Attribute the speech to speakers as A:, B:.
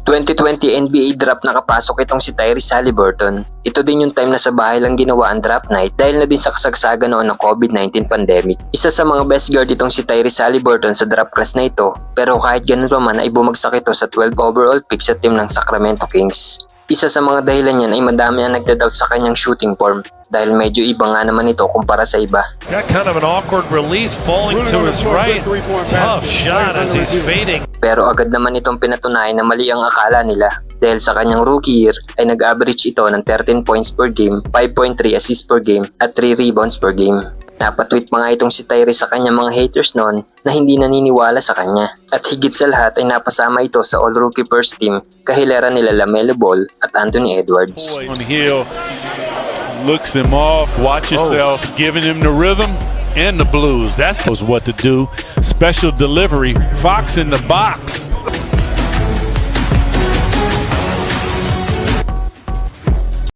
A: 2020 NBA draft nakapasok itong si Tyrese Haliburton. Ito din yung time na sa bahay lang ginawa ang draft night dahil na din sa kasagsagan noon ng COVID-19 pandemic. Isa sa mga best guard itong si Tyrese Haliburton sa draft class na ito, pero kahit ganun pa man ay bumagsak ito sa 12 overall pick sa team ng Sacramento Kings. Isa sa mga dahilan niyan ay madami ang nagda-doubt sa kanyang shooting form dahil medyo iba nga naman ito kumpara sa iba.
B: Got kind of an awkward release falling to his right. Tough shot as he's fading.
A: Pero agad naman itong pinatunayan na mali ang akala nila dahil sa kanyang rookie year ay nag-average ito ng 13 points per game, 5.3 assists per game at 3 rebounds per game. Napatweet pa nga itong si Tyrese sa kanyang mga haters noon na hindi naniniwala sa kanya. At higit sa lahat ay napasama ito sa All-Rookie First Team kahilera nila LaMelo Ball at Anthony Edwards.
C: On Hill looks him off, watch yourself, giving him the rhythm and the blues. That's what to do. Special delivery, Fox in the box.